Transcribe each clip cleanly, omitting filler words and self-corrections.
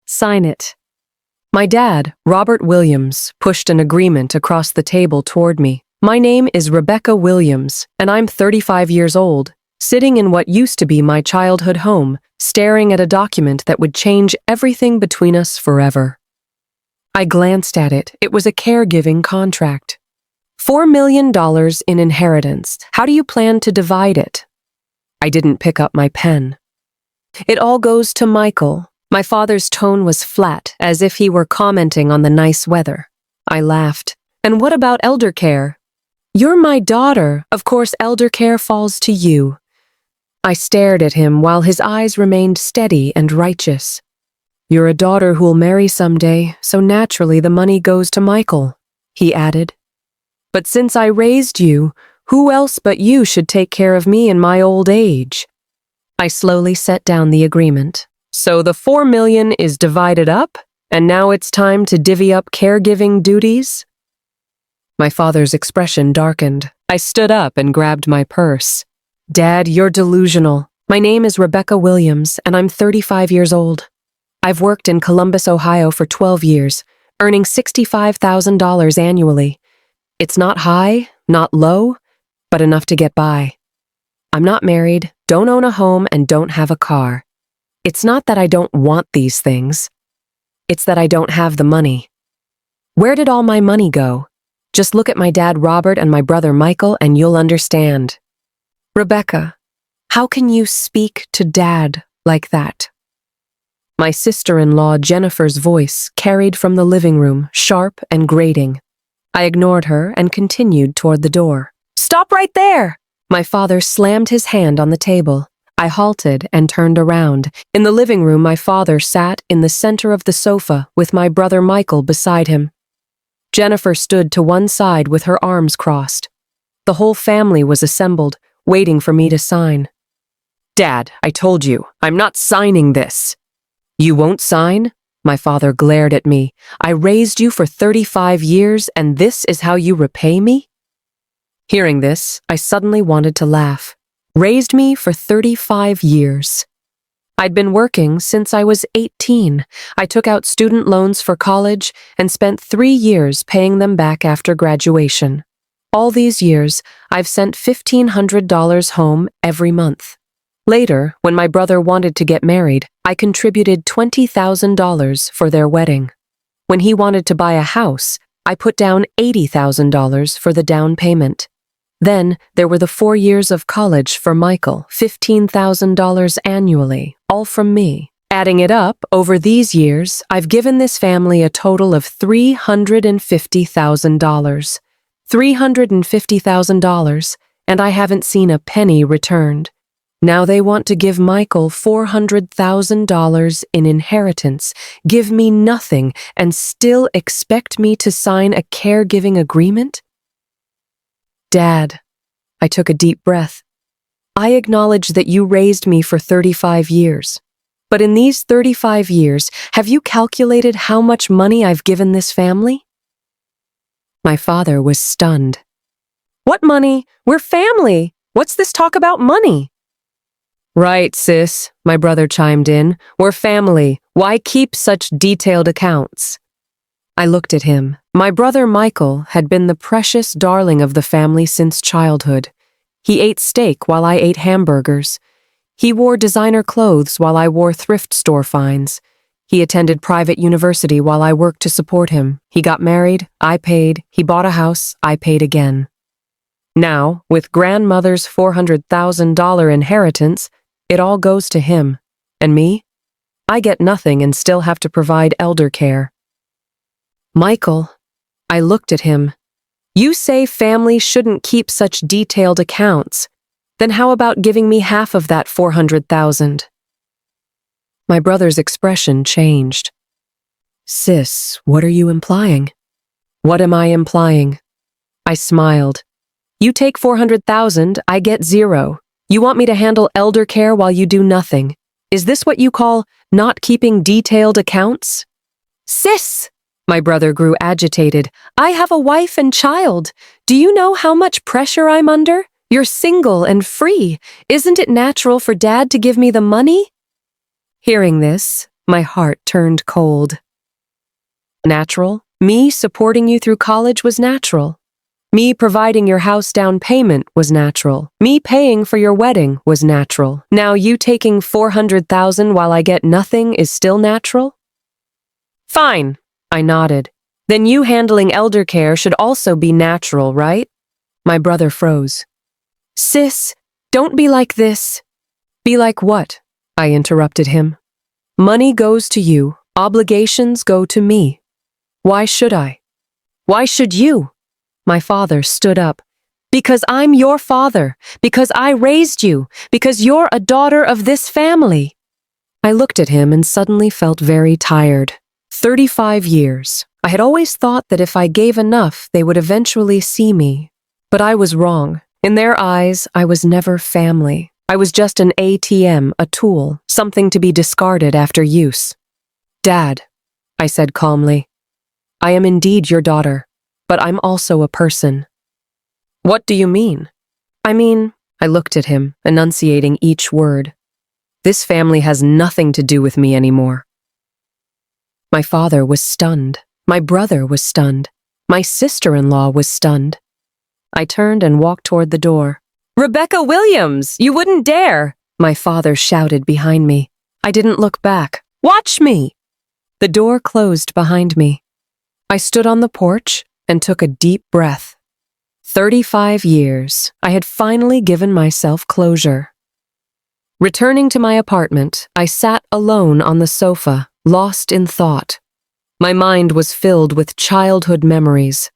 Sign it." My dad, Robert Williams, pushed an agreement across the table toward me. "My name is Rebecca Williams, and I'm 35 years old, sitting in what used to be my childhood home, staring at a document that would change everything between us forever." I glanced at it. It was a caregiving contract. $4 million in inheritance. How do you plan to divide it? I didn't pick up my pen. "It all goes to Michael." My father's tone was flat, as if he were commenting on the nice weather. I laughed. "And what about elder care?" "You're my daughter. Of course elder care falls to you." I stared at him while his eyes remained steady and righteous. "You're a daughter who'll marry someday, so naturally the money goes to Michael," he added. "But since I raised you, who else but you should take care of me in my old age?" I slowly set down the agreement. "So the $4 million is divided up, and now it's time to divvy up caregiving duties?" My father's expression darkened. I stood up and grabbed my purse. "Dad, you're delusional. My name is Rebecca Williams, and I'm 35 years old. I've worked in Columbus, Ohio for 12 years, earning $65,000 annually. It's not high, not low, but enough to get by. I'm not married, don't own a home, and don't have a car. It's not that I don't want these things. It's that I don't have the money. Where did all my money go? Just look at my dad Robert and my brother Michael and you'll understand." "Rebecca, how can you speak to Dad like that?" My sister-in-law Jennifer's voice carried from the living room, sharp and grating. I ignored her and continued toward the door. "Stop right there!" My father slammed his hand on the table. I halted and turned around. In the living room, my father sat in the center of the sofa with my brother Michael beside him. Jennifer stood to one side with her arms crossed. The whole family was assembled, waiting for me to sign. "Dad, I told you, I'm not signing this." "You won't sign?" My father glared at me. "I raised you for 35 years, and this is how you repay me?" Hearing this, I suddenly wanted to laugh. Raised me for 35 years. I'd been working since I was 18. I took out student loans for college and spent 3 years paying them back after graduation. All these years, I've sent $1,500 home every month. Later, when my brother wanted to get married, I contributed $20,000 for their wedding. When he wanted to buy a house, I put down $80,000 for the down payment. Then, there were the 4 years of college for Michael, $15,000 annually, all from me. Adding it up, over these years, I've given this family a total of $350,000. $350,000, and I haven't seen a penny returned. Now they want to give Michael $400,000 in inheritance, give me nothing, and still expect me to sign a caregiving agreement? "Dad," I took a deep breath. "I acknowledge that you raised me for 35 years. But in these 35 years, have you calculated how much money I've given this family?" My father was stunned. "What money? We're family. What's this talk about money?" "Right, sis," my brother chimed in. "We're family. Why keep such detailed accounts?" I looked at him. My brother Michael had been the precious darling of the family since childhood. He ate steak while I ate hamburgers. He wore designer clothes while I wore thrift store finds. He attended private university while I worked to support him. He got married, I paid. He bought a house, I paid again. Now, with grandmother's $400,000 inheritance, it all goes to him. And me? I get nothing and still have to provide elder care. "Michael," I looked at him. "You say families shouldn't keep such detailed accounts. Then how about giving me half of that $400,000? My brother's expression changed. "Sis, what are you implying?" "What am I implying?" I smiled. "You take $400,000, I get $0. You want me to handle elder care while you do nothing. Is this what you call not keeping detailed accounts?" "Sis!" My brother grew agitated. "I have a wife and child. Do you know how much pressure I'm under? You're single and free. Isn't it natural for Dad to give me the money?" Hearing this, My heart turned cold. Natural? Me supporting you through college was natural. Me providing your house down payment was natural. Me paying for your wedding was natural. Now you taking $400,000 while I get nothing is still natural? Fine, I nodded. Then you handling elder care should also be natural, right? My brother froze. Sis, don't be like this. Be like what? I interrupted him. Money goes to you, obligations go to me. Why should I? Why should you? My father stood up. Because I'm your father, because I raised you, because you're a daughter of this family. I looked at him and suddenly felt very tired. 35 years. I had always thought that if I gave enough, they would eventually see me. But I was wrong. In their eyes, I was never family. I was just an ATM, a tool, something to be discarded after use. Dad, I said calmly, I am indeed your daughter. But I'm also a person. What do you mean? I looked at him, enunciating each word. This family has nothing to do with me anymore. My father was stunned. My brother was stunned. My sister-in-law was stunned. I turned and walked toward the door. Rebecca Williams, you wouldn't dare! My father shouted behind me. I didn't look back. Watch me! The door closed behind me. I stood on the porch and took a deep breath. 35 years, I had finally given myself closure. Returning to my apartment, I sat alone on the sofa, lost in thought. My mind was filled with childhood memories.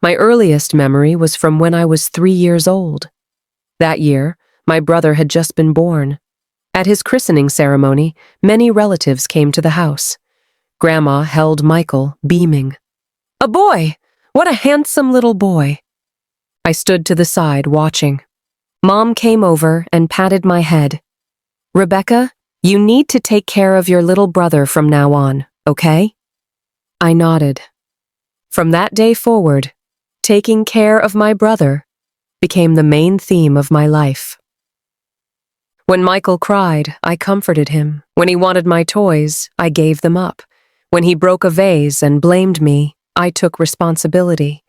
My earliest memory was from when I was 3 years old. That year, my brother had just been born. At his christening ceremony, many relatives came to the house. Grandma held Michael, beaming. A boy! What a handsome little boy. I stood to the side, watching. Mom came over and patted my head. Rebecca, you need to take care of your little brother from now on, okay? I nodded. From that day forward, taking care of my brother became the main theme of my life. When Michael cried, I comforted him. When he wanted my toys, I gave them up. When he broke a vase and blamed me, I took responsibility.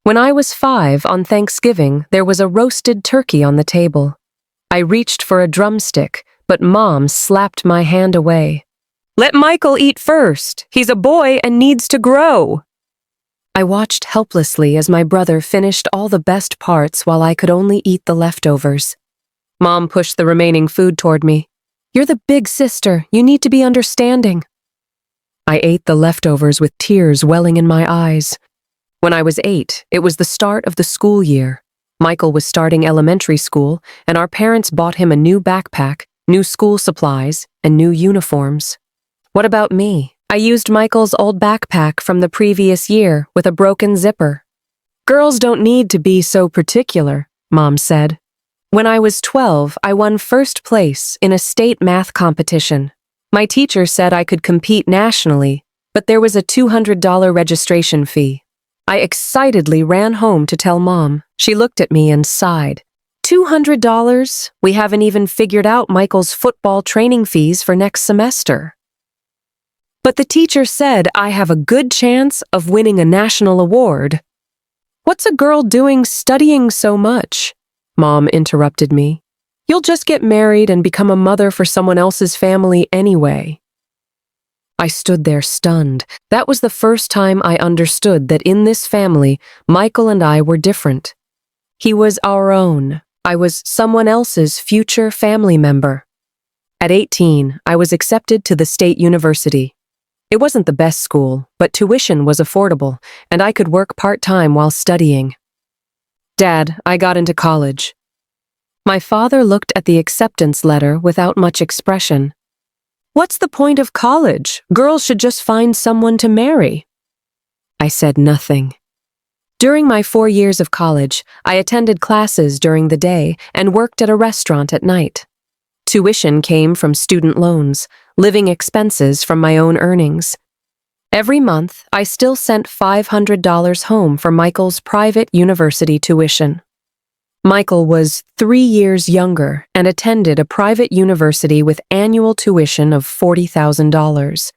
When I was 5 on Thanksgiving, there was a roasted turkey on the table. I reached for a drumstick, but Mom slapped my hand away. Let Michael eat first. He's a boy and needs to grow. I watched helplessly as my brother finished all the best parts while I could only eat the leftovers. Mom pushed the remaining food toward me. You're the big sister. You need to be understanding. I ate the leftovers with tears welling in my eyes. When I was 8, it was the start of the school year. Michael was starting elementary school, and our parents bought him a new backpack, new school supplies, and new uniforms. What about me? I used Michael's old backpack from the previous year with a broken zipper. Girls don't need to be so particular, Mom said. When I was 12, I won first place in a state math competition. My teacher said I could compete nationally, but there was a $200 registration fee. I excitedly ran home to tell Mom. She looked at me and sighed. $200? We haven't even figured out Michael's football training fees for next semester. But the teacher said I have a good chance of winning a national award. What's a girl doing studying so much? Mom interrupted me. You'll just get married and become a mother for someone else's family anyway. I stood there stunned. That was the first time I understood that in this family, Michael and I were different. He was our own. I was someone else's future family member. At 18, I was accepted to the state university. It wasn't the best school, but tuition was affordable, and I could work part-time while studying. Dad, I got into college. My father looked at the acceptance letter without much expression. What's the point of college? Girls should just find someone to marry. I said nothing. During my 4 years of college, I attended classes during the day and worked at a restaurant at night. Tuition came from student loans, living expenses from my own earnings. Every month, I still sent $500 home for Michael's private university tuition. Michael was 3 years younger and attended a private university with annual tuition of $40,000.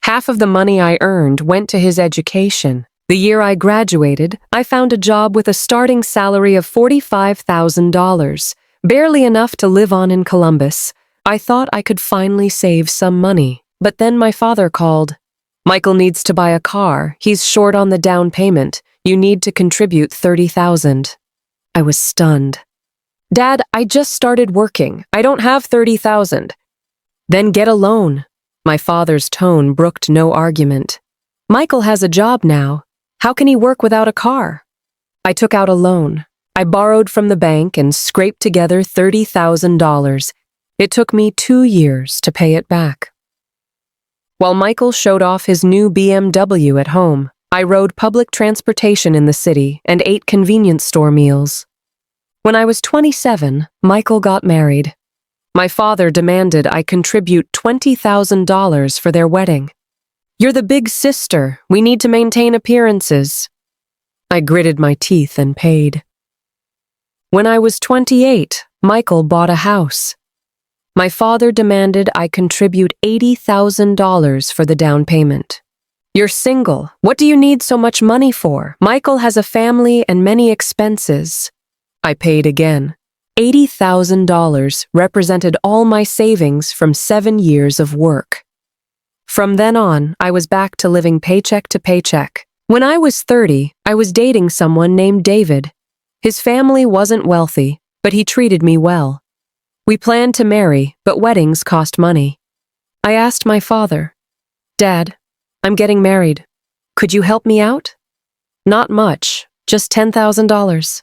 Half of the money I earned went to his education. The year I graduated, I found a job with a starting salary of $45,000, barely enough to live on in Columbus. I thought I could finally save some money, but then my father called. Michael needs to buy a car. He's short on the down payment. You need to contribute $30,000. I was stunned. Dad, I just started working. I don't have $30,000. Then get a loan. My father's tone brooked no argument. Michael has a job now. How can he work without a car? I took out a loan. I borrowed from the bank and scraped together $30,000. It took me 2 years to pay it back. While Michael showed off his new BMW at home, I rode public transportation in the city and ate convenience store meals. When I was 27, Michael got married. My father demanded I contribute $20,000 for their wedding. You're the big sister. We need to maintain appearances. I gritted my teeth and paid. When I was 28, Michael bought a house. My father demanded I contribute $80,000 for the down payment. You're single. What do you need so much money for? Michael has a family and many expenses. I paid again. $80,000 represented all my savings from 7 years of work. From then on, I was back to living paycheck to paycheck. When I was 30, I was dating someone named David. His family wasn't wealthy, but he treated me well. We planned to marry, but weddings cost money. I asked my father, Dad, I'm getting married. Could you help me out? Not much, just $10,000.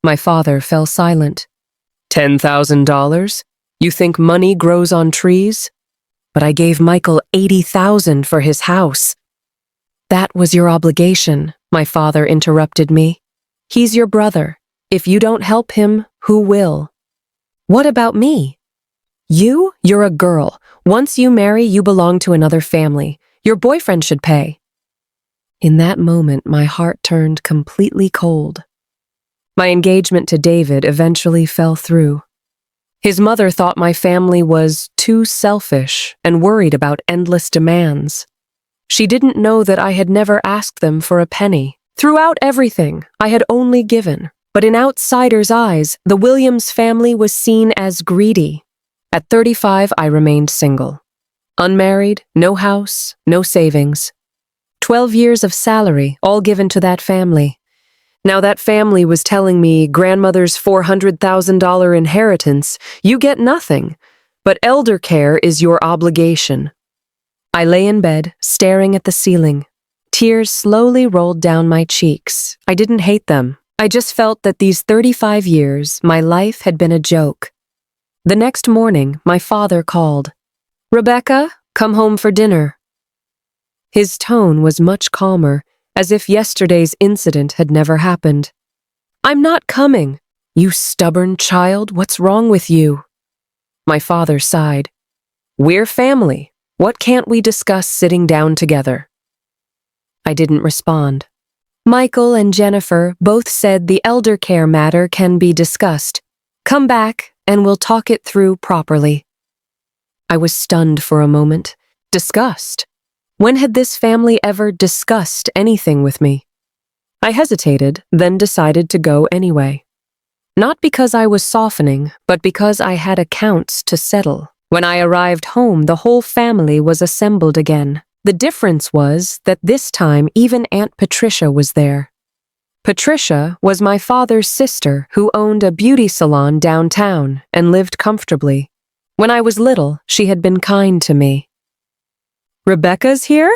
My father fell silent. $10,000? You think money grows on trees? But I gave Michael $80,000 for his house. That was your obligation, my father interrupted me. He's your brother. If you don't help him, who will? What about me? You're a girl. Once you marry, you belong to another family. Your boyfriend should pay. In that moment, my heart turned completely cold. My engagement to David eventually fell through. His mother thought my family was too selfish and worried about endless demands. She didn't know that I had never asked them for a penny. Throughout everything, I had only given. But in outsiders' eyes, the Williams family was seen as greedy. At 35, I remained single. Unmarried, no house, no savings. 12 years of salary, all given to that family. Now that family was telling me, grandmother's $400,000 inheritance, you get nothing, but elder care is your obligation. I lay in bed, staring at the ceiling. Tears slowly rolled down my cheeks. I didn't hate them. I just felt that these 35 years, my life had been a joke. The next morning, my father called. Rebecca, come home for dinner. His tone was much calmer, as if yesterday's incident had never happened. I'm not coming. You stubborn child, what's wrong with you? My father sighed. We're family. What can't we discuss sitting down together? I didn't respond. Michael and Jennifer both said the elder care matter can be discussed. Come back and we'll talk it through properly. I was stunned for a moment. Discussed? When had this family ever discussed anything with me? I hesitated, then decided to go anyway. Not because I was softening, but because I had accounts to settle. When I arrived home, the whole family was assembled again. The difference was that this time even Aunt Patricia was there. Patricia was my father's sister who owned a beauty salon downtown and lived comfortably. When I was little, she had been kind to me. Rebecca's here?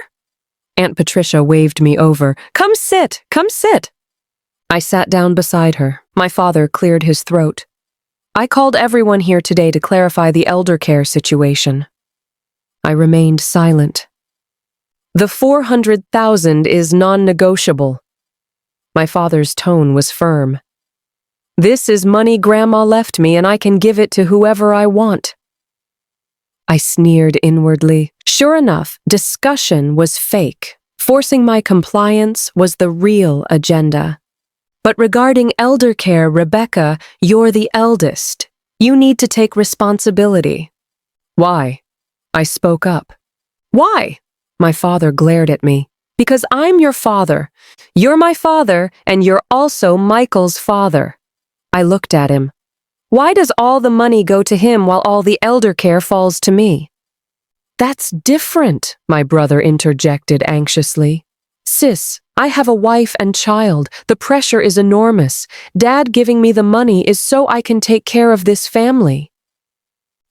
Aunt Patricia waved me over. Come sit, come sit. I sat down beside her. My father cleared his throat. I called everyone here today to clarify the elder care situation. I remained silent. The $400,000 is non-negotiable. My father's tone was firm. This is money Grandma left me and I can give it to whoever I want. I sneered inwardly. Sure enough, discussion was fake. Forcing my compliance was the real agenda. But regarding elder care, Rebecca, you're the eldest. You need to take responsibility. Why? I spoke up. Why? My father glared at me. Because I'm your father. You're my father, and you're also Michael's father. I looked at him. Why does all the money go to him while all the elder care falls to me? That's different, my brother interjected anxiously. Sis, I have a wife and child. The pressure is enormous. Dad giving me the money is so I can take care of this family.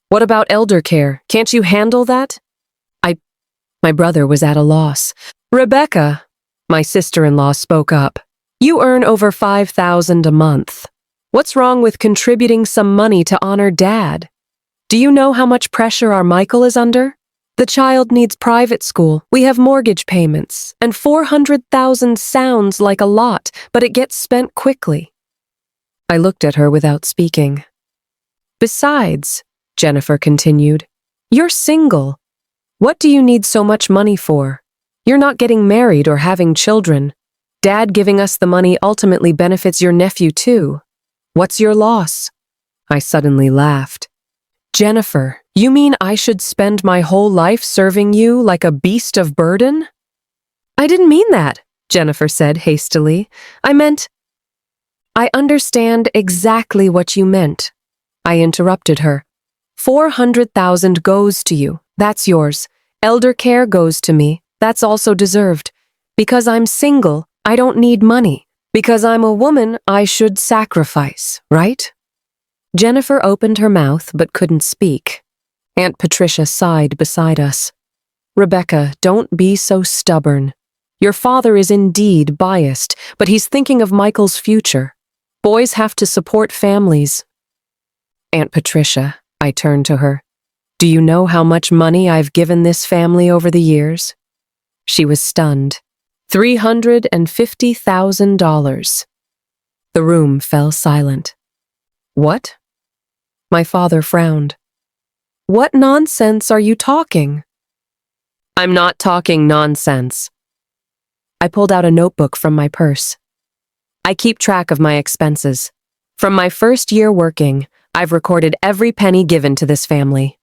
What about elder care? Can't you handle that? My brother was at a loss. Rebecca, my sister-in-law spoke up. You earn over $5,000 a month. What's wrong with contributing some money to honor Dad? Do you know how much pressure our Michael is under? The child needs private school, we have mortgage payments, and $400,000 sounds like a lot, but it gets spent quickly. I looked at her without speaking. Besides, Jennifer continued, you're single. What do you need so much money for? You're not getting married or having children. Dad giving us the money ultimately benefits your nephew too. What's your loss? I suddenly laughed. Jennifer, you mean I should spend my whole life serving you like a beast of burden? I didn't mean that, Jennifer said hastily. I meant... I understand exactly what you meant. I interrupted her. $400,000 goes to you. That's yours. Elder care goes to me. That's also deserved. Because I'm single, I don't need money. Because I'm a woman, I should sacrifice, right? Jennifer opened her mouth but couldn't speak. Aunt Patricia sighed beside us. Rebecca, don't be so stubborn. Your father is indeed biased, but he's thinking of Michael's future. Boys have to support families. Aunt Patricia, I turned to her. Do you know how much money I've given this family over the years? She was stunned. $350,000. The room fell silent. What? My father frowned. What nonsense are you talking? I'm not talking nonsense. I pulled out a notebook from my purse. I keep track of my expenses. From my first year working, I've recorded every penny given to this family.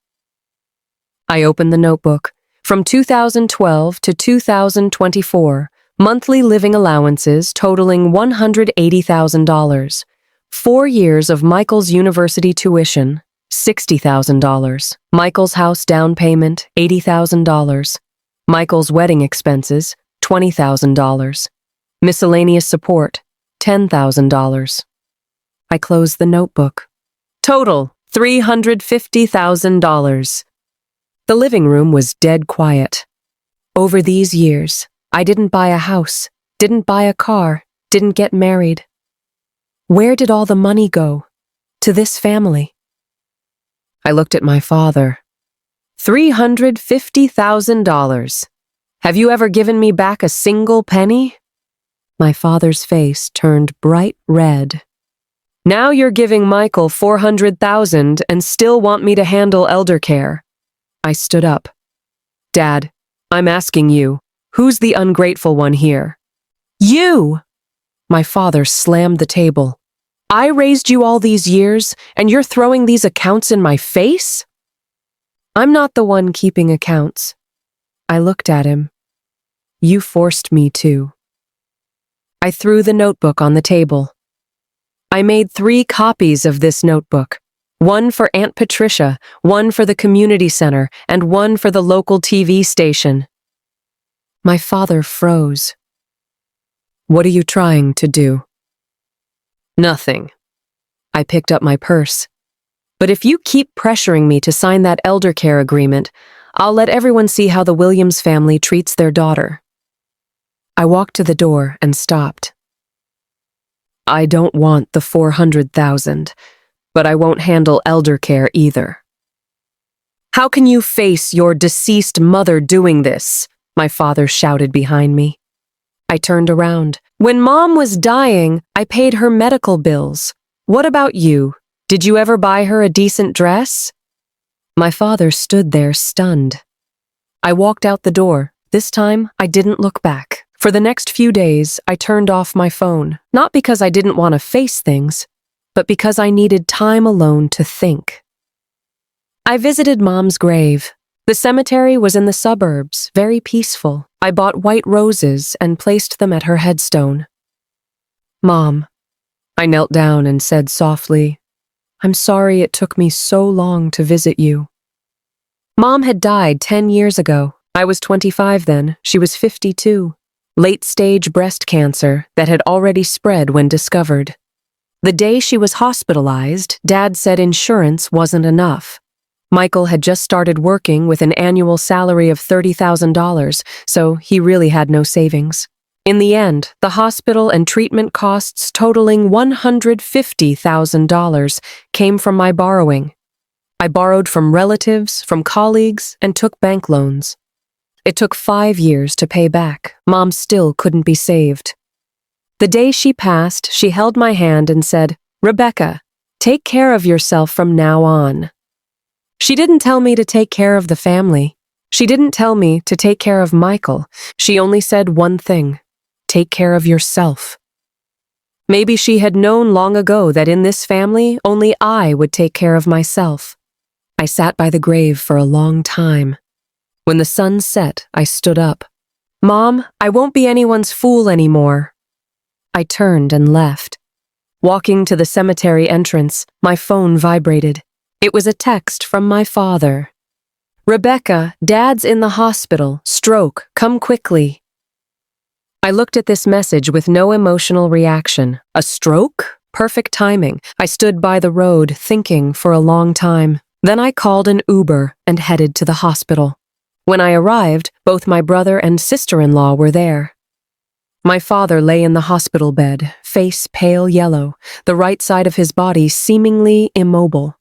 I opened the notebook. From 2012 to 2024, monthly living allowances totaling $180,000. 4 years of Michael's university tuition, $60,000. Michael's house down payment, $80,000. Michael's wedding expenses, $20,000. Miscellaneous support, $10,000. I closed the notebook. Total, $350,000. The living room was dead quiet. Over these years, I didn't buy a house, didn't buy a car, didn't get married. Where did all the money go? To this family. I looked at my father. $350,000. Have you ever given me back a single penny? My father's face turned bright red. Now you're giving Michael $400,000 and still want me to handle elder care. I stood up. Dad, I'm asking you, who's the ungrateful one here? You! My father slammed the table. I raised you all these years, and you're throwing these accounts in my face? I'm not the one keeping accounts. I looked at him. You forced me to. I threw the notebook on the table. I made 3 copies of this notebook. One for Aunt Patricia, one for the community center, and one for the local TV station. My father froze. What are you trying to do? Nothing. I picked up my purse. But if you keep pressuring me to sign that elder care agreement, I'll let everyone see how the Williams family treats their daughter. I walked to the door and stopped. I don't want the $400,000. But I won't handle elder care either. How can you face your deceased mother doing this? My father shouted behind me. I turned around. When Mom was dying, I paid her medical bills. What about you? Did you ever buy her a decent dress? My father stood there stunned. I walked out the door. This time, I didn't look back. For the next few days, I turned off my phone, not because I didn't want to face things, but because I needed time alone to think. I visited Mom's grave. The cemetery was in the suburbs, very peaceful. I bought white roses and placed them at her headstone. Mom, I knelt down and said softly, I'm sorry it took me so long to visit you. Mom had died 10 years ago. I was 25 then, she was 52. Late-stage breast cancer that had already spread when discovered. The day she was hospitalized, Dad said insurance wasn't enough. Michael had just started working with an annual salary of $30,000, so he really had no savings. In the end, the hospital and treatment costs totaling $150,000 came from my borrowing. I borrowed from relatives, from colleagues, and took bank loans. It took 5 years to pay back. Mom still couldn't be saved. The day she passed, she held my hand and said, Rebecca, take care of yourself from now on. She didn't tell me to take care of the family. She didn't tell me to take care of Michael. She only said one thing, take care of yourself. Maybe she had known long ago that in this family, only I would take care of myself. I sat by the grave for a long time. When the sun set, I stood up. Mom, I won't be anyone's fool anymore. I turned and left. Walking to the cemetery entrance, my phone vibrated. It was a text from my father. Rebecca, Dad's in the hospital. Stroke, come quickly. I looked at this message with no emotional reaction. A stroke? Perfect timing. I stood by the road, thinking for a long time. Then I called an Uber and headed to the hospital. When I arrived, both my brother and sister-in-law were there. My father lay in the hospital bed, face pale yellow, the right side of his body seemingly immobile.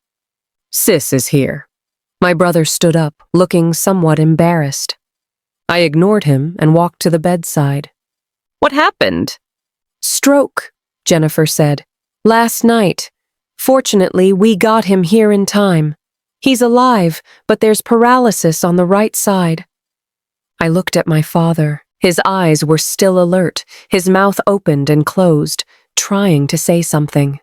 Sis is here. My brother stood up, looking somewhat embarrassed. I ignored him and walked to the bedside. What happened? Stroke, Jennifer said. Last night. Fortunately, we got him here in time. He's alive, but there's paralysis on the right side. I looked at my father. His eyes were still alert, his mouth opened and closed, trying to say something.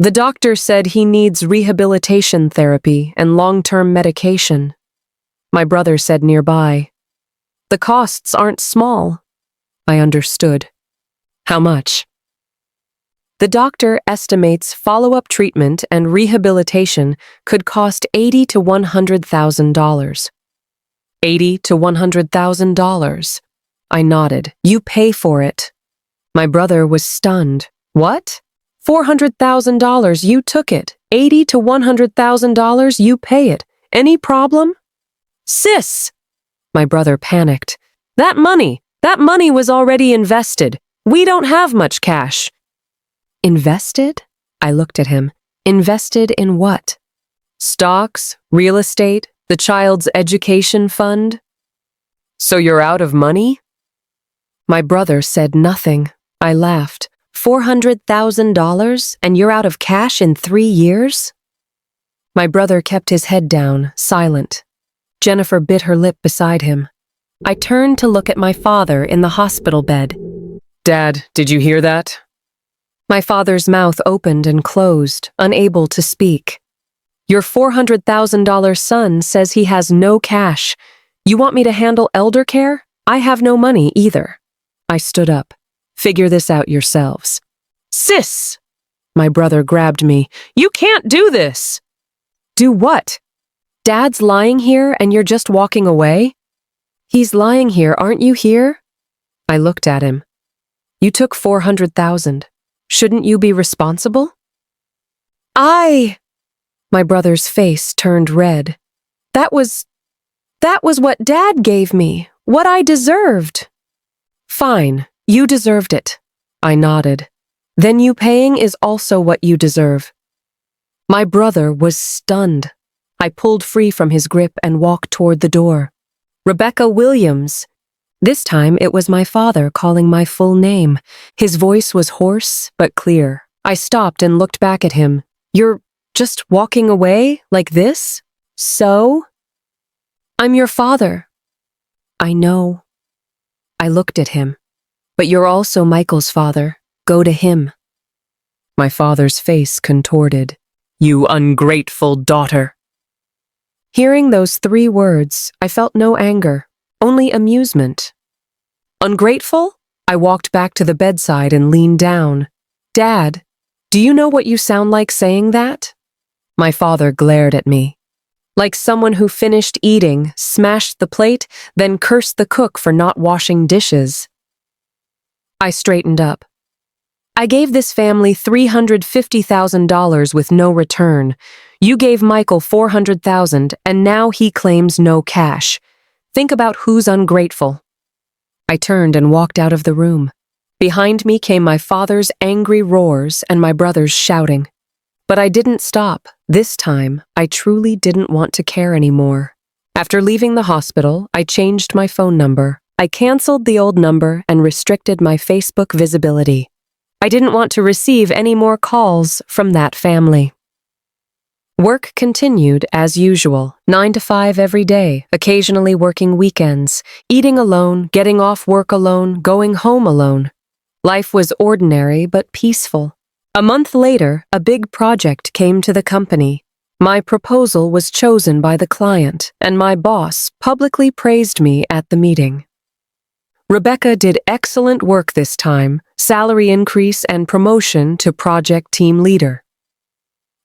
The doctor said he needs rehabilitation therapy and long-term medication. My brother said nearby. The costs aren't small. I understood. How much? The doctor estimates follow-up treatment and rehabilitation could cost $80,000 to $100,000. $80,000 to $100,000. I nodded. You pay for it. My brother was stunned. What? $400,000, you took it. $80,000 to $100,000, you pay it. Any problem? Sis! My brother panicked. That money was already invested. We don't have much cash. Invested? I looked at him. Invested in what? Stocks, real estate, the child's education fund? So you're out of money? My brother said nothing. I laughed. $400,000 and you're out of cash in 3 years? My brother kept his head down, silent. Jennifer bit her lip beside him. I turned to look at my father in the hospital bed. Dad, did you hear that? My father's mouth opened and closed, unable to speak. Your $400,000 son says he has no cash. You want me to handle elder care? I have no money either. I stood up. Figure this out yourselves. Sis! My brother grabbed me. You can't do this! Do what? Dad's lying here and you're just walking away? He's lying here, aren't you here? I looked at him. You took $400,000. Shouldn't you be responsible? My brother's face turned red. That was what Dad gave me, what I deserved. Fine, you deserved it. I nodded. Then you paying is also what you deserve. My brother was stunned. I pulled free from his grip and walked toward the door. Rebecca Williams. This time it was my father calling my full name. His voice was hoarse but clear. I stopped and looked back at him. You're just walking away like this? So? I'm your father. I know. I looked at him. But you're also Michael's father. Go to him. My father's face contorted. You ungrateful daughter. Hearing those 3 words, I felt no anger, only amusement. Ungrateful? I walked back to the bedside and leaned down. Dad, do you know what you sound like saying that? My father glared at me. Like someone who finished eating, smashed the plate, then cursed the cook for not washing dishes. I straightened up. I gave this family $350,000 with no return. You gave Michael $400,000 and now he claims no cash. Think about who's ungrateful. I turned and walked out of the room. Behind me came my father's angry roars and my brother's shouting. But I didn't stop. This time, I truly didn't want to care anymore. After leaving the hospital, I changed my phone number. I canceled the old number and restricted my Facebook visibility. I didn't want to receive any more calls from that family. Work continued as usual, 9 to 5 every day, occasionally working weekends, eating alone, getting off work alone, going home alone. Life was ordinary but peaceful. A month later, a big project came to the company. My proposal was chosen by the client, and my boss publicly praised me at the meeting. Rebecca did excellent work this time, salary increase and promotion to project team leader.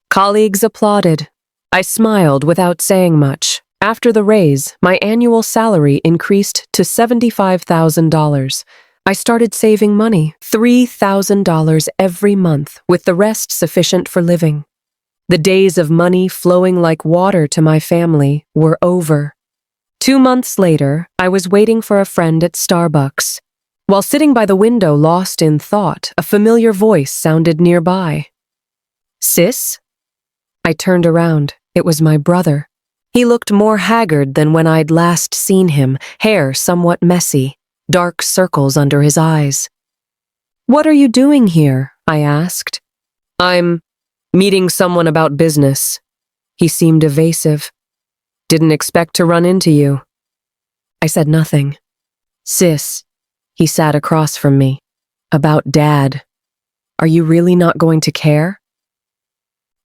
Colleagues applauded. I smiled without saying much. After the raise, my annual salary increased to $75,000. I started saving money, $3,000 every month, with the rest sufficient for living. The days of money flowing like water to my family were over. 2 months later, I was waiting for a friend at Starbucks. While sitting by the window lost in thought, a familiar voice sounded nearby. Sis? I turned around. It was my brother. He looked more haggard than when I'd last seen him, hair somewhat messy, dark circles under his eyes. What are you doing here? I asked. I'm meeting someone about business. He seemed evasive. Didn't expect to run into you. I said nothing. Sis, he sat across from me. About Dad. Are you really not going to care?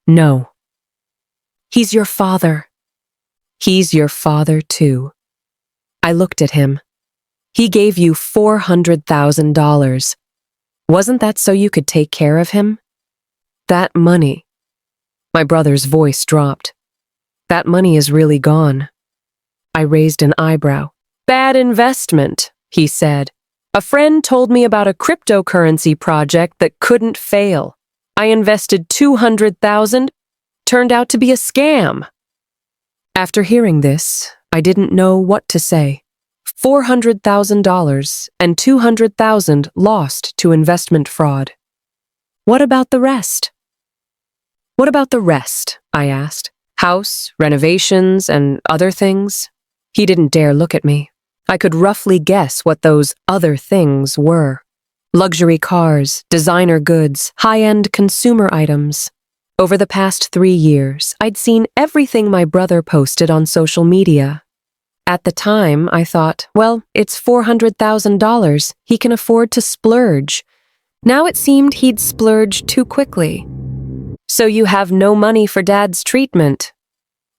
No. He's your father. He's your father, too. I looked at him. He gave you $400,000. Wasn't that so you could take care of him? That money. My brother's voice dropped. That money is really gone. I raised an eyebrow. Bad investment, he said. A friend told me about a cryptocurrency project that couldn't fail. I invested $200,000, turned out to be a scam. After hearing this, I didn't know what to say. $400,000 and $200,000 lost to investment fraud. What about the rest? What about the rest? I asked. House, renovations, and other things? He didn't dare look at me. I could roughly guess what those other things were. Luxury cars, designer goods, high-end consumer items. Over the past 3 years, I'd seen everything my brother posted on social media. At the time, I thought, well, it's $400,000. He can afford to splurge. Now it seemed he'd splurged too quickly. So you have no money for Dad's treatment?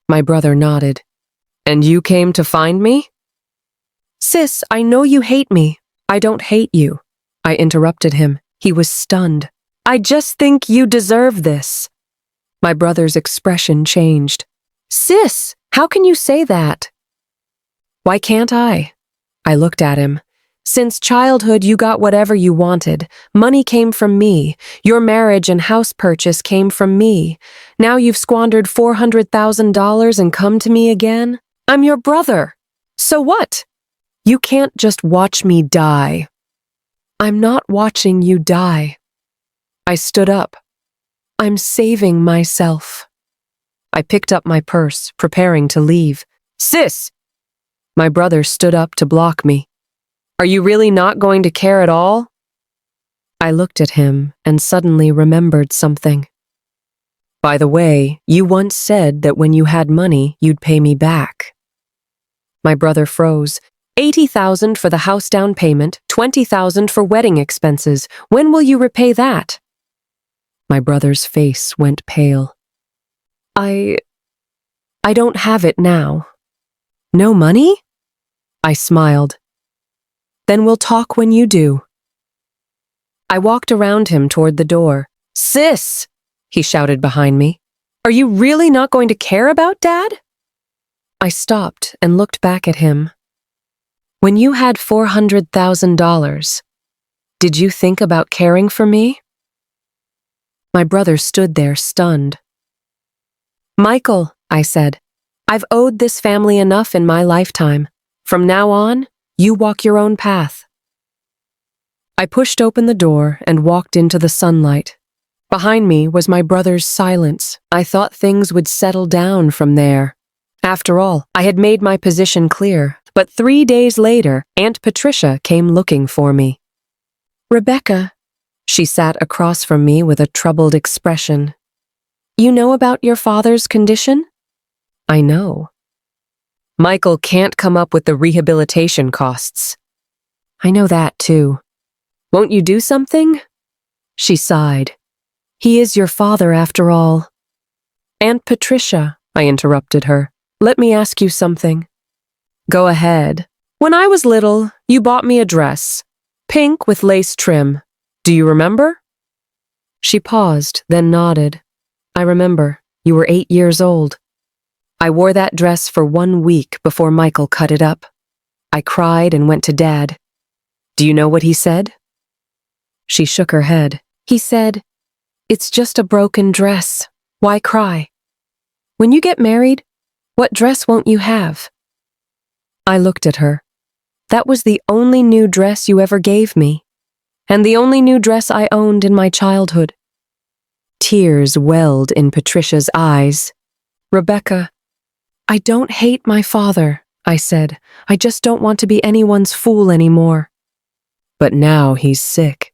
My brother nodded. And you came to find me? Sis, I know you hate me. I don't hate you. I interrupted him. He was stunned. I just think you deserve this. My brother's expression changed. Sis, how can you say that? Why can't I? I looked at him. Since childhood, you got whatever you wanted. Money came from me. Your marriage and house purchase came from me. Now you've squandered $400,000 and come to me again? I'm your brother. So what? You can't just watch me die. I'm not watching you die. I stood up. I'm saving myself. I picked up my purse, preparing to leave. Sis! My brother stood up to block me. Are you really not going to care at all? I looked at him and suddenly remembered something. By the way, you once said that when you had money, you'd pay me back. My brother froze. $80,000 for the house down payment, $20,000 for wedding expenses. When will you repay that? My brother's face went pale. I don't have it now. No money? I smiled. Then we'll talk when you do. I walked around him toward the door. Sis, he shouted behind me. Are you really not going to care about Dad? I stopped and looked back at him. When you had $400,000, did you think about caring for me? My brother stood there stunned. Michael, I said, I've owed this family enough in my lifetime. From now on, you walk your own path. I pushed open the door and walked into the sunlight. Behind me was my brother's silence. I thought things would settle down from there. After all, I had made my position clear, but 3 days later, Aunt Patricia came looking for me. Rebecca, she sat across from me with a troubled expression. You know about your father's condition? I know. Michael can't come up with the rehabilitation costs. I know that too. Won't you do something? She sighed. He is your father after all. Aunt Patricia, I interrupted her. Let me ask you something. Go ahead. When I was little, you bought me a dress. Pink with lace trim. Do you remember? She paused, then nodded. I remember. You were 8 years old. I wore that dress for 1 week before Michael cut it up. I cried and went to Dad. Do you know what he said? She shook her head. He said, It's just a broken dress. Why cry? When you get married, what dress won't you have? I looked at her. That was the only new dress you ever gave me, and the only new dress I owned in my childhood. Tears welled in Patricia's eyes. Rebecca, I don't hate my father, I said. I just don't want to be anyone's fool anymore. But now he's sick.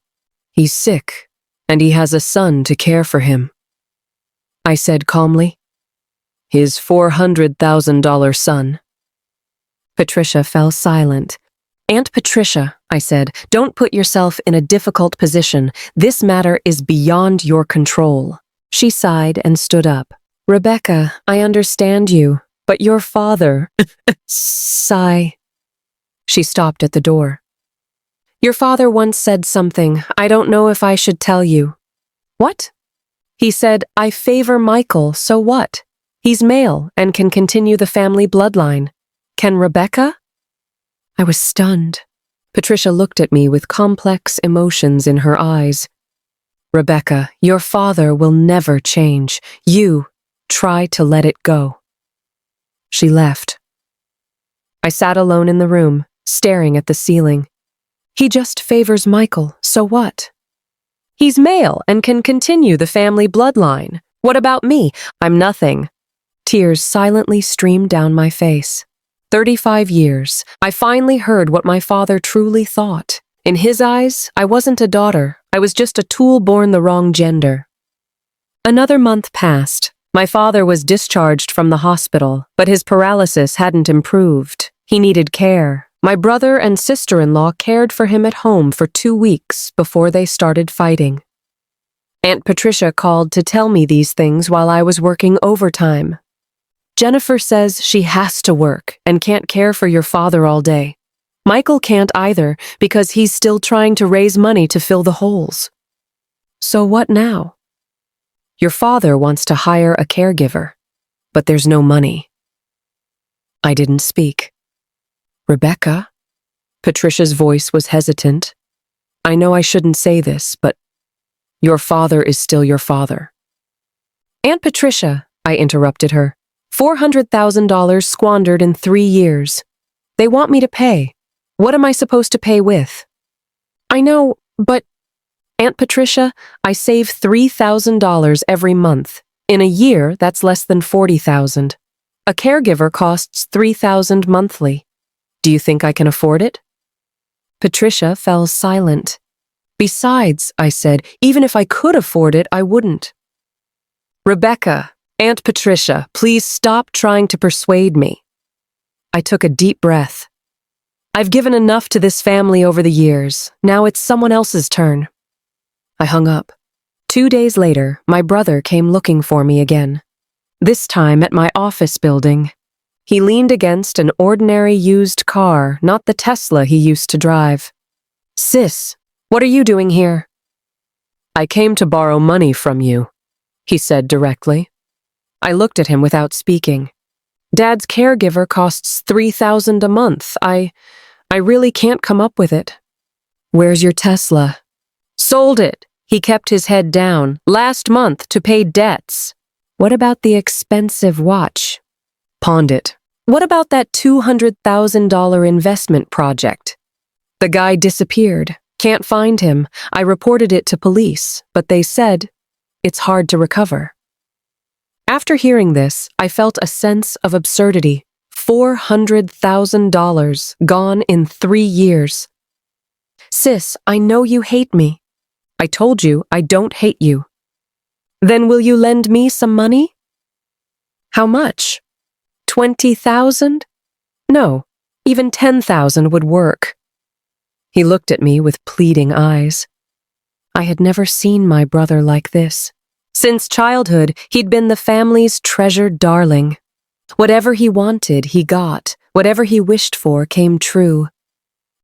He's sick, and he has a son to care for him. I said calmly. His $400,000 son. Patricia fell silent. Aunt Patricia, I said, don't put yourself in a difficult position. This matter is beyond your control. She sighed and stood up. Rebecca, I understand you, but your father… Sigh. She stopped at the door. Your father once said something. I don't know if I should tell you. What? He said, I favor Michael, so what? He's male and can continue the family bloodline. Can Rebecca? I was stunned. Patricia looked at me with complex emotions in her eyes. Rebecca, your father will never change. You try to let it go. She left. I sat alone in the room, staring at the ceiling. He just favors Michael, so what? He's male and can continue the family bloodline. What about me? I'm nothing. Tears silently streamed down my face. 35 years, I finally heard what my father truly thought. In his eyes, I wasn't a daughter. I was just a tool born the wrong gender. Another month passed. My father was discharged from the hospital, but his paralysis hadn't improved. He needed care. My brother and sister-in-law cared for him at home for 2 weeks before they started fighting. Aunt Patricia called to tell me these things while I was working overtime. Jennifer says she has to work and can't care for your father all day. Michael can't either because he's still trying to raise money to fill the holes. So what now? Your father wants to hire a caregiver, but there's no money. I didn't speak. Rebecca? Patricia's voice was hesitant. I know I shouldn't say this, but your father is still your father. Aunt Patricia, I interrupted her. $400,000 squandered in 3 years. They want me to pay. What am I supposed to pay with? I know, but… Aunt Patricia, I save $3,000 every month. In a year, that's less than $40,000. A caregiver costs $3,000 monthly. Do you think I can afford it? Patricia fell silent. Besides, I said, even if I could afford it, I wouldn't. Rebecca, Aunt Patricia, please stop trying to persuade me. I took a deep breath. I've given enough to this family over the years. Now it's someone else's turn. I hung up. 2 days later, my brother came looking for me again. This time at my office building. He leaned against an ordinary used car, not the Tesla he used to drive. "Sis, what are you doing here?" "I came to borrow money from you," he said directly. I looked at him without speaking. Dad's caregiver costs $3,000 a month. I really can't come up with it. "Where's your Tesla?" "Sold it." He kept his head down, last month to pay debts. "What about the expensive watch?" "Pawned it." "What about that $200,000 investment project?" "The guy disappeared. Can't find him. I reported it to police, but they said it's hard to recover." After hearing this, I felt a sense of absurdity. $400,000 gone in 3 years. "Sis, I know you hate me." "I told you I don't hate you." "Then will you lend me some money?" "How much? 20,000? No, even 10,000 would work." He looked at me with pleading eyes. I had never seen my brother like this. Since childhood, he'd been the family's treasured darling. Whatever he wanted, he got. Whatever he wished for came true.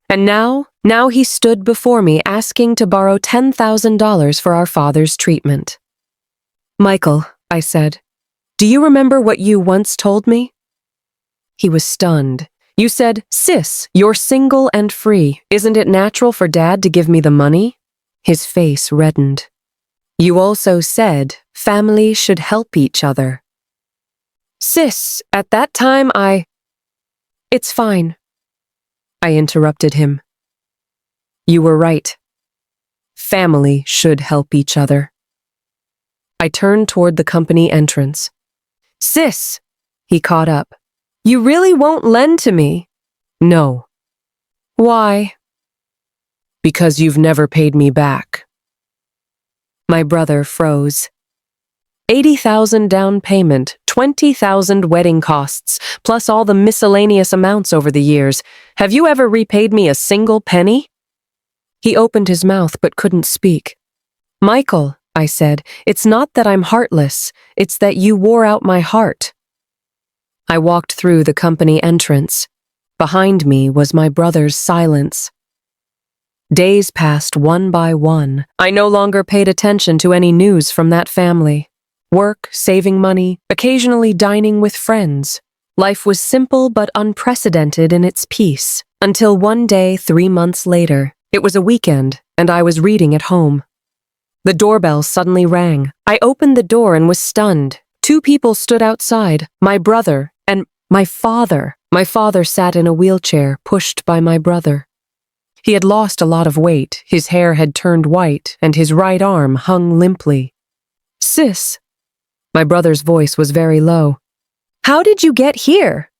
And now he stood before me asking to borrow $10,000 for our father's treatment. "Michael," I said, "do you remember what you once told me?" He was stunned. "You said, 'Sis, you're single and free. Isn't it natural for Dad to give me the money?'" His face reddened. "You also said family should help each other." "Sis, at that time It's fine." I interrupted him. "You were right. Family should help each other." I turned toward the company entrance. "Sis," he caught up, "you really won't lend to me?" "No." "Why?" "Because you've never paid me back." My brother froze. 80,000 down payment, 20,000 wedding costs, plus all the miscellaneous amounts over the years. Have you ever repaid me a single penny? He opened his mouth but couldn't speak. "Michael," I said, "it's not that I'm heartless, it's that you wore out my heart." I walked through the company entrance. Behind me was my brother's silence. Days passed one by one. I no longer paid attention to any news from that family. Work, saving money, occasionally dining with friends. Life was simple but unprecedented in its peace. Until one day, 3 months later, it was a weekend, and I was reading at home. The doorbell suddenly rang. I opened the door and was stunned. 2 people stood outside, my brother and my father. My father sat in a wheelchair, pushed by my brother. He had lost a lot of weight, his hair had turned white, and his right arm hung limply. "Sis," my brother's voice was very low. "How did you get here?"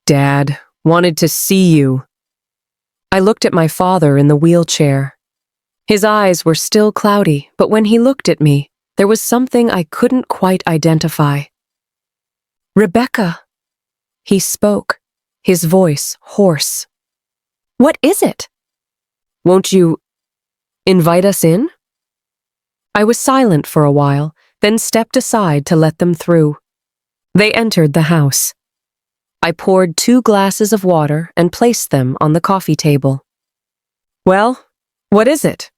"Dad wanted to see you." I looked at my father in the wheelchair. His eyes were still cloudy, but when he looked at me, there was something I couldn't quite identify. "Rebecca," he spoke, his voice hoarse. "What is it?" "Won't you invite us in?" I was silent for a while, then stepped aside to let them through. They entered the house. I poured 2 glasses of water and placed them on the coffee table. "Well, what is it?"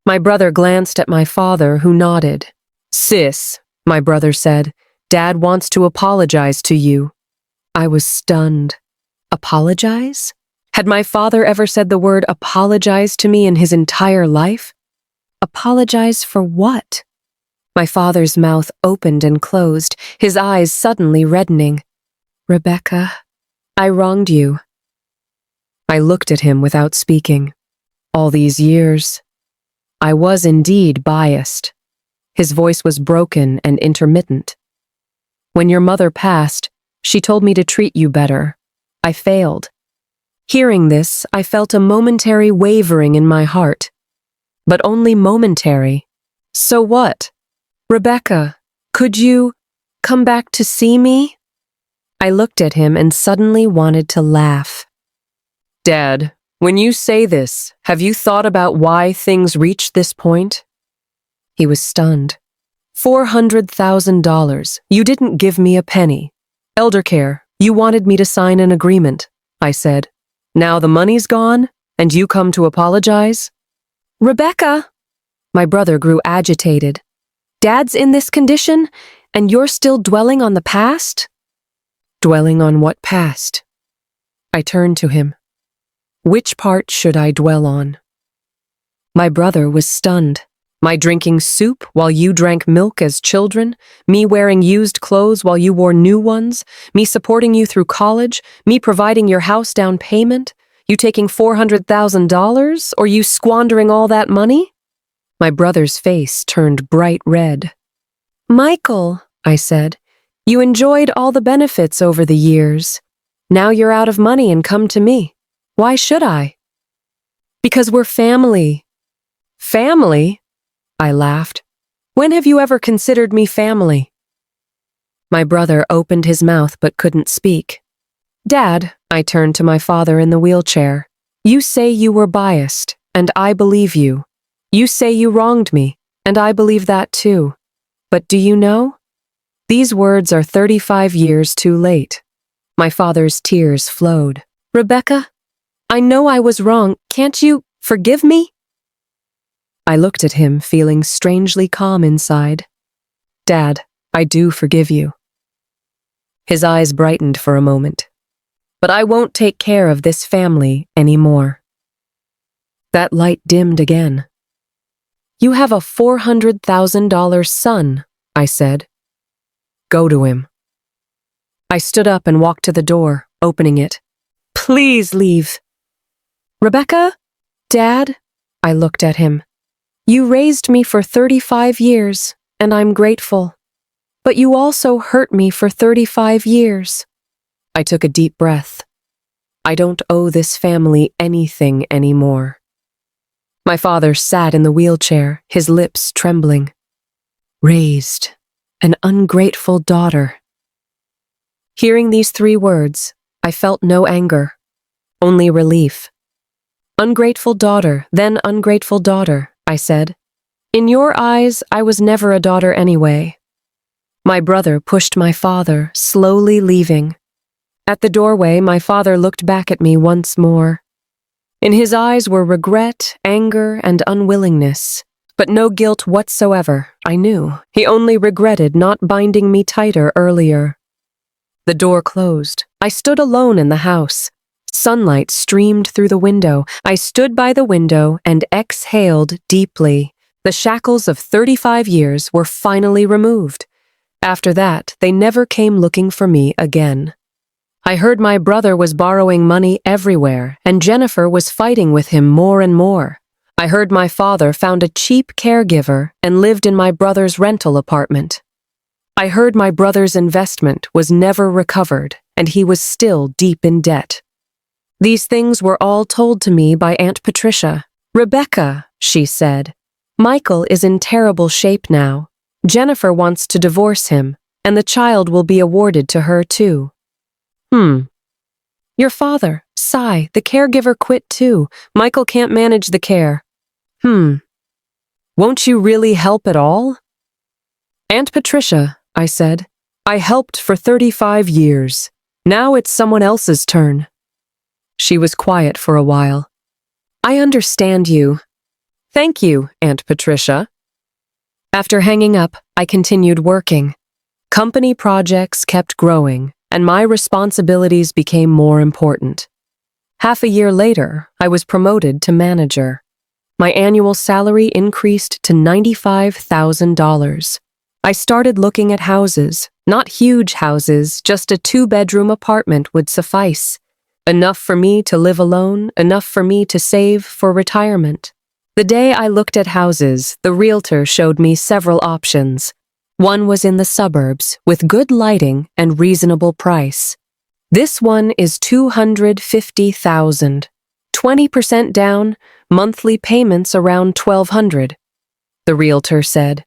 My brother glanced at my father, who nodded. "Sis," my brother said, "Dad wants to apologize to you." I was stunned. Apologize? Had my father ever said the word apologize to me in his entire life? Apologize for what? My father's mouth opened and closed, his eyes suddenly reddening. "Rebecca, I wronged you." I looked at him without speaking. All these years, I was indeed biased. His voice was broken and intermittent. "When your mother passed, she told me to treat you better. I failed." Hearing this, I felt a momentary wavering in my heart. But only momentary. "So what? Rebecca, could you come back to see me?" I looked at him and suddenly wanted to laugh. Dad, when you say this, have you thought about why things reached this point? He was stunned. $400,000. You didn't give me a penny. Eldercare, you wanted me to sign an agreement, I said. Now the money's gone, and you come to apologize? Rebecca! My brother grew agitated. Dad's in this condition, and you're still dwelling on the past? Dwelling on what past? I turned to him. Which part should I dwell on? My brother was stunned. My drinking soup while you drank milk as children, me wearing used clothes while you wore new ones, me supporting you through college, me providing your house down payment, you taking $400,000, or you squandering all that money? My brother's face turned bright red. Michael, I said, you enjoyed all the benefits over the years. Now you're out of money and come to me. Why should I? Because we're family. Family? I laughed. When have you ever considered me family? My brother opened his mouth but couldn't speak. Dad, I turned to my father in the wheelchair. You say you were biased, and I believe you. You say you wronged me, and I believe that too. But do you know? These words are 35 years too late. My father's tears flowed. Rebecca, I know I was wrong. Can't you forgive me? I looked at him, feeling strangely calm inside. Dad, I do forgive you. His eyes brightened for a moment. But I won't take care of this family anymore. That light dimmed again. You have a $400,000 son, I said. Go to him. I stood up and walked to the door, opening it. Please leave. Rebecca? Dad? I looked at him. You raised me for 35 years, and I'm grateful. But you also hurt me for 35 years. I took a deep breath. I don't owe this family anything anymore. My father sat in the wheelchair, his lips trembling. Raised, an ungrateful daughter. Hearing these 3 words, I felt no anger, only relief. Ungrateful daughter, then ungrateful daughter, I said. In your eyes, I was never a daughter anyway. My brother pushed my father, slowly leaving. At the doorway, my father looked back at me once more. In his eyes were regret, anger, and unwillingness, but no guilt whatsoever, I knew. He only regretted not binding me tighter earlier. The door closed. I stood alone in the house. Sunlight streamed through the window. I stood by the window and exhaled deeply. The shackles of 35 years were finally removed. After that, they never came looking for me again. I heard my brother was borrowing money everywhere, and Jennifer was fighting with him more and more. I heard my father found a cheap caregiver and lived in my brother's rental apartment. I heard my brother's investment was never recovered, and he was still deep in debt. These things were all told to me by Aunt Patricia. Rebecca, she said, Michael is in terrible shape now. Jennifer wants to divorce him, and the child will be awarded to her too. Your father, Cy, the caregiver quit too. Michael can't manage the care. Won't you really help at all? Aunt Patricia, I said, I helped for 35 years. Now it's someone else's turn. She was quiet for a while. I understand you. Thank you, Aunt Patricia. After hanging up, I continued working. Company projects kept growing, and my responsibilities became more important. Half a year later, I was promoted to manager. My annual salary increased to $95,000. I started looking at houses, not huge houses, just a 2-bedroom apartment would suffice. Enough for me to live alone, enough for me to save for retirement. The day I looked at houses, the realtor showed me several options. One was in the suburbs, with good lighting and reasonable price. This one is $250,000. 20% down, monthly payments around $1,200. The realtor said,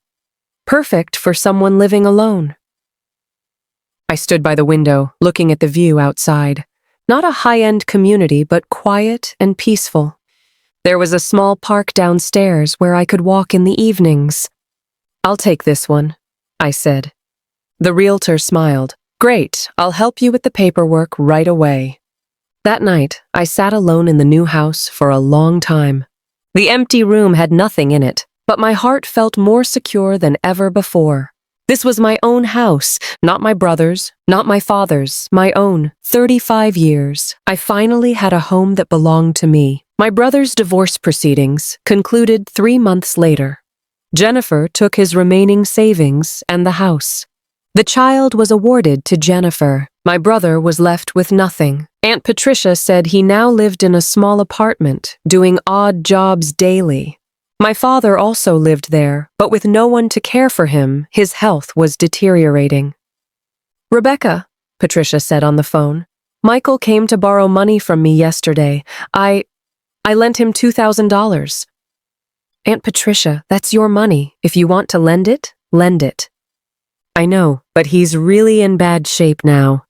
perfect for someone living alone. I stood by the window, looking at the view outside. Not a high-end community, but quiet and peaceful. There was a small park downstairs where I could walk in the evenings. "I'll take this one," I said. The realtor smiled. "Great, I'll help you with the paperwork right away." That night, I sat alone in the new house for a long time. The empty room had nothing in it, but my heart felt more secure than ever before. This was my own house, not my brother's, not my father's, my own. 35 years. I finally had a home that belonged to me. My brother's divorce proceedings concluded 3 months later. Jennifer took his remaining savings and the house. The child was awarded to Jennifer. My brother was left with nothing. Aunt Patricia said he now lived in a small apartment, doing odd jobs daily. My father also lived there, but with no one to care for him, his health was deteriorating. "Rebecca," Patricia said on the phone, "Michael came to borrow money from me yesterday. I lent him $2,000. "Aunt Patricia, that's your money. If you want to lend it, lend it." "I know, but he's really in bad shape now."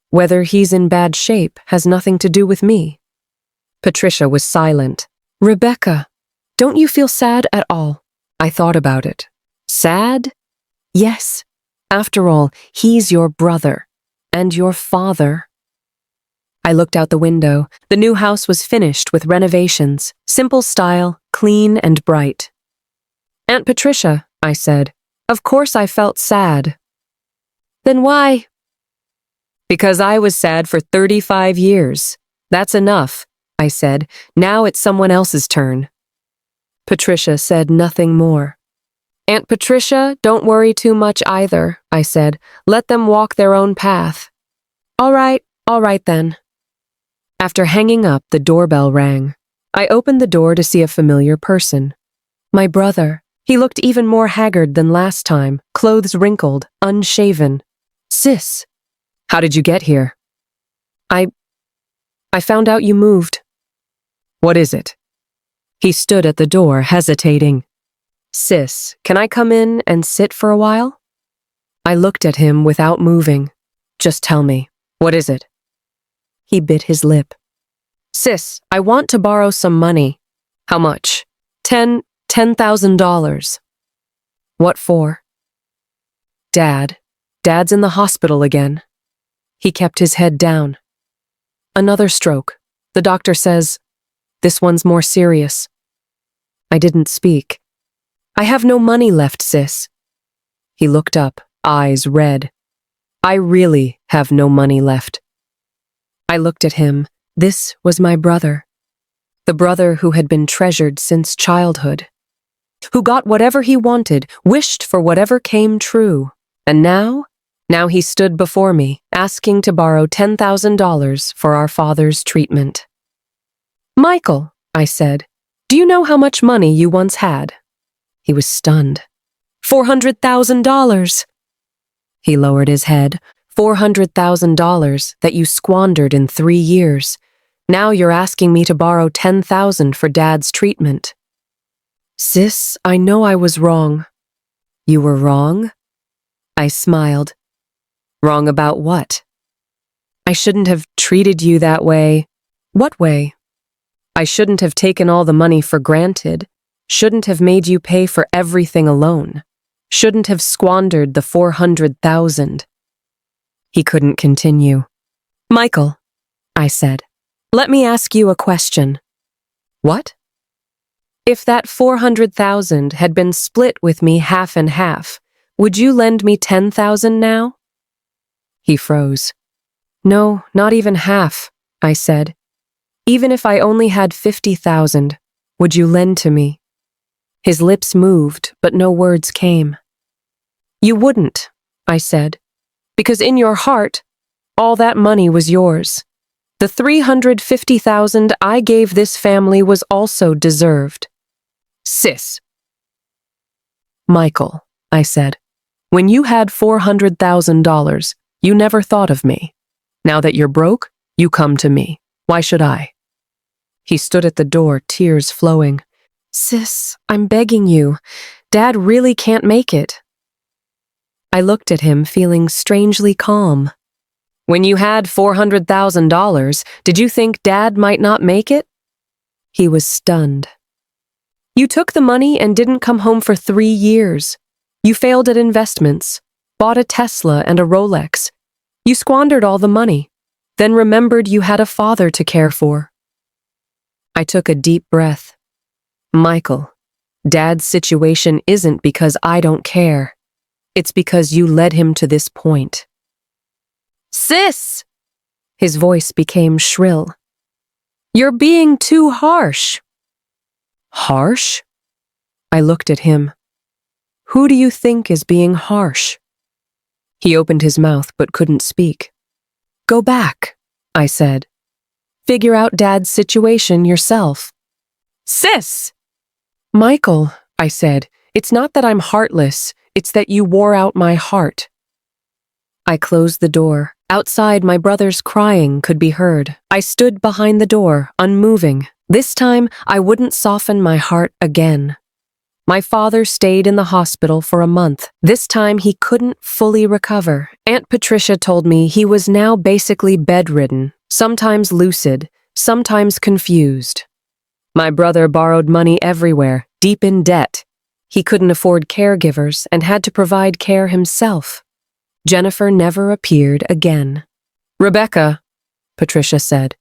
"Whether he's in bad shape has nothing to do with me." Patricia was silent. "Rebecca, don't you feel sad at all?" I thought about it. Sad? Yes. After all, he's your brother. And your father. I looked out the window. The new house was finished with renovations. Simple style, clean and bright. "Aunt Patricia," I said, "of course I felt sad." "Then why?" "Because I was sad for 35 years. That's enough," I said. "Now it's someone else's turn." Patricia said nothing more. "Aunt Patricia, don't worry too much either," I said. "Let them walk their own path." All right then." After hanging up, the doorbell rang. I opened the door to see a familiar person. My brother. He looked even more haggard than last time, clothes wrinkled, unshaven. "Sis, how did you get here?" I found out you moved." "What is it?" He stood at the door, hesitating. "Sis, can I come in and sit for a while?" I looked at him without moving. "Just tell me, what is it?" He bit his lip. "Sis, I want to borrow some money." "How much?" $10,000. "What for?" Dad's in the hospital again." He kept his head down. "Another stroke. The doctor says, this one's more serious." I didn't speak. "I have no money left, sis." He looked up, eyes red. "I really have no money left." I looked at him. This was my brother. The brother who had been treasured since childhood. Who got whatever he wanted, wished for whatever came true. And now he stood before me, asking to borrow $10,000 for our father's treatment. "Michael," I said, "do you know how much money you once had?" He was stunned. $400,000. He lowered his head. $400,000 that you squandered in 3 years. Now you're asking me to borrow $10,000 for Dad's treatment. "Sis, I know I was wrong." "You were wrong?" I smiled. "Wrong about what?" "I shouldn't have treated you that way." "What way?" "I shouldn't have taken all the money for granted. Shouldn't have made you pay for everything alone. Shouldn't have squandered the $400,000. He couldn't continue. "Michael," I said, "let me ask you a question." "What?" "If that $400,000 had been split with me half and half, would you lend me $10,000 now?" He froze. "No, not even half," I said. "Even if I only had $50,000, would you lend to me?" His lips moved, but no words came. "You wouldn't," I said, "because in your heart, all that money was yours. The $350,000 I gave this family was also deserved." "Sis." "Michael," I said, "when you had $400,000, you never thought of me. Now that you're broke, you come to me. Why should I?" He stood at the door, tears flowing. "Sis, I'm begging you. Dad really can't make it." I looked at him, feeling strangely calm. When you had $400,000, did you think Dad might not make it? He was stunned. You took the money and didn't come home for 3 years. You failed at investments, bought a Tesla and a Rolex. You squandered all the money, then remembered you had a father to care for. I took a deep breath. Michael, Dad's situation isn't because I don't care. It's because you led him to this point. Sis! His voice became shrill. You're being too harsh. Harsh? I looked at him. Who do you think is being harsh? He opened his mouth but couldn't speak. Go back, I said. Figure out Dad's situation yourself. Sis! Michael, I said, it's not that I'm heartless, it's that you wore out my heart. I closed the door. Outside, my brother's crying could be heard. I stood behind the door, unmoving. This time, I wouldn't soften my heart again. My father stayed in the hospital for a month. This time, he couldn't fully recover. Aunt Patricia told me he was now basically bedridden, sometimes lucid, sometimes confused. My brother borrowed money everywhere, deep in debt. He couldn't afford caregivers and had to provide care himself. Jennifer never appeared again. Rebecca, Patricia said,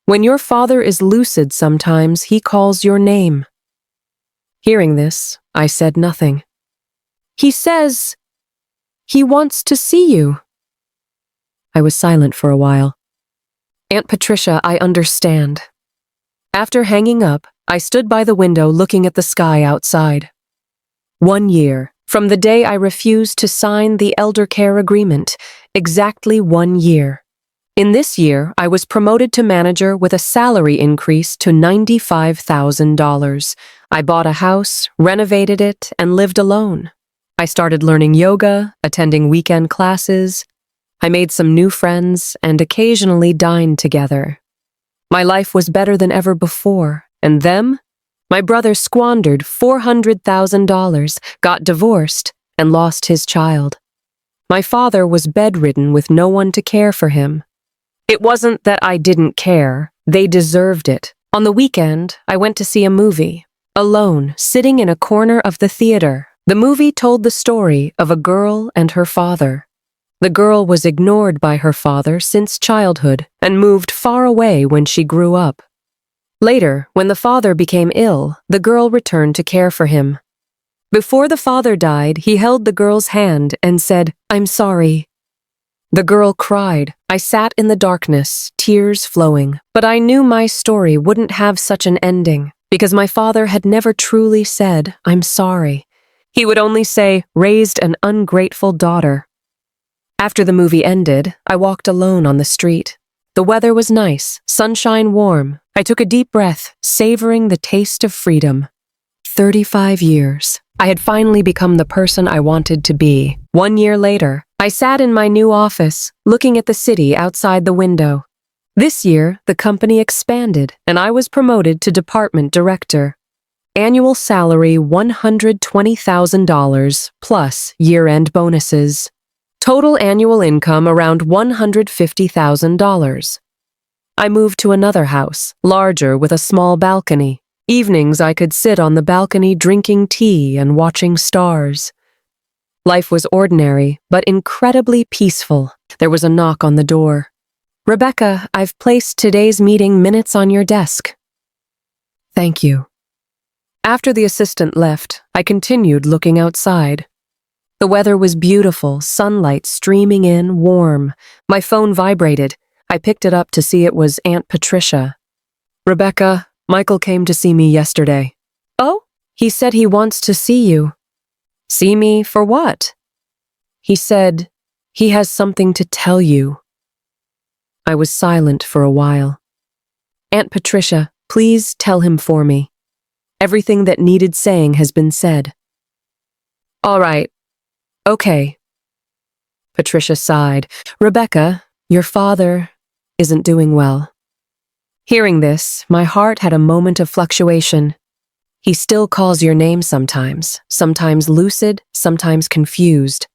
when your father is lucid sometimes, he calls your name. Hearing this, I said nothing. He says he wants to see you. I was silent for a while. Aunt Patricia, I understand. After hanging up, I stood by the window looking at the sky outside. 1 year. From the day I refused to sign the elder care agreement, exactly 1 year. In this year, I was promoted to manager with a salary increase to $95,000. I bought a house, renovated it, and lived alone. I started learning yoga, attending weekend classes. I made some new friends and occasionally dined together. My life was better than ever before, and them? My brother squandered $400,000, got divorced, and lost his child. My father was bedridden with no one to care for him. It wasn't that I didn't care, they deserved it. On the weekend, I went to see a movie, alone, sitting in a corner of the theater. The movie told the story of a girl and her father. The girl was ignored by her father since childhood and moved far away when she grew up. Later, when the father became ill, the girl returned to care for him. Before the father died, he held the girl's hand and said, "I'm sorry." The girl cried. I sat in the darkness, tears flowing, but I knew my story wouldn't have such an ending, because my father had never truly said, "I'm sorry." He would only say, "Raised an ungrateful daughter." After the movie ended, I walked alone on the street. The weather was nice, sunshine warm. I took a deep breath, savoring the taste of freedom. 35 years. I had finally become the person I wanted to be. 1 year later, I sat in my new office, looking at the city outside the window. This year, the company expanded, and I was promoted to department director. Annual salary $120,000 plus year-end bonuses. Total annual income around $150,000. I moved to another house, larger with a small balcony. Evenings I could sit on the balcony drinking tea and watching stars. Life was ordinary, but incredibly peaceful. There was a knock on the door. "Rebecca, I've placed today's meeting minutes on your desk." "Thank you." After the assistant left, I continued looking outside. The weather was beautiful, sunlight streaming in, warm. My phone vibrated. I picked it up to see it was Aunt Patricia. "Rebecca, Michael came to see me yesterday." "Oh? He said he wants to see you." "See me for what?" "He said he has something to tell you." I was silent for a while. "Aunt Patricia, please tell him for me. Everything that needed saying has been said." "All right. Okay." Patricia sighed. "Rebecca, your father isn't doing well." Hearing this, my heart had a moment of fluctuation. "He still calls your name sometimes lucid, sometimes confused."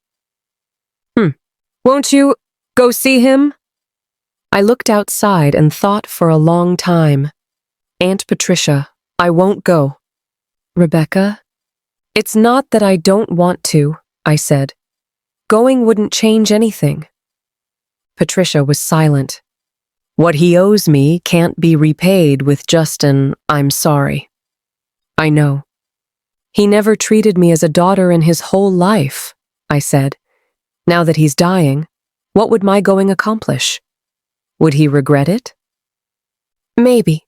Won't you go see him?" I looked outside and thought for a long time. Aunt Patricia, I won't go. Rebecca? It's not that I don't want to, I said. Going wouldn't change anything. Patricia was silent. What he owes me can't be repaid with just an "I'm sorry." I know. He never treated me as a daughter in his whole life, I said. Now that he's dying, what would my going accomplish? Would he regret it? Maybe.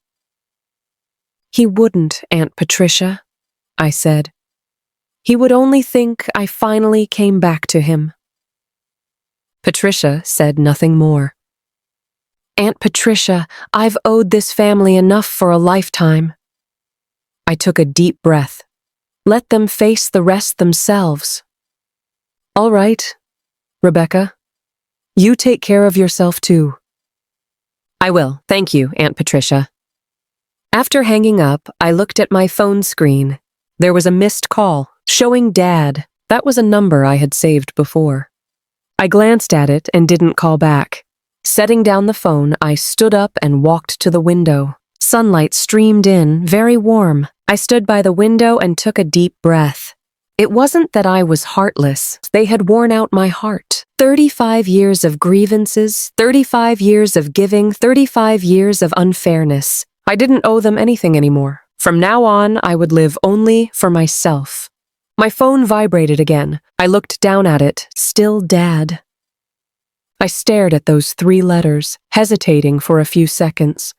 He wouldn't, Aunt Patricia, I said. He would only think I finally came back to him. Patricia said nothing more. Aunt Patricia, I've owed this family enough for a lifetime. I took a deep breath. Let them face the rest themselves. All right, Rebecca. You take care of yourself too. I will, thank you, Aunt Patricia. After hanging up, I looked at my phone screen. There was a missed call, showing Dad. That was a number I had saved before. I glanced at it and didn't call back. Setting down the phone, I stood up and walked to the window. Sunlight streamed in, very warm. I stood by the window and took a deep breath. It wasn't that I was heartless. They had worn out my heart. 35 years of grievances, 35 years of giving, 35 years of unfairness. I didn't owe them anything anymore. From now on, I would live only for myself. My phone vibrated again. I looked down at it, still Dad. I stared at those 3 letters, hesitating for a few seconds.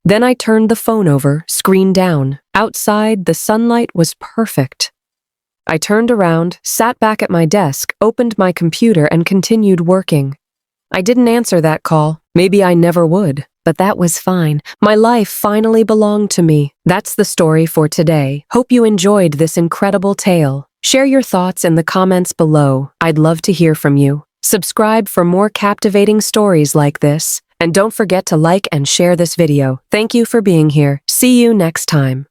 Then I turned the phone over, screen down. Outside, the sunlight was perfect. I turned around, sat back at my desk, opened my computer, and continued working. I didn't answer that call. Maybe I never would, but that was fine. My life finally belonged to me. That's the story for today. Hope you enjoyed this incredible tale. Share your thoughts in the comments below. I'd love to hear from you. Subscribe for more captivating stories like this. And don't forget to like and share this video. Thank you for being here. See you next time.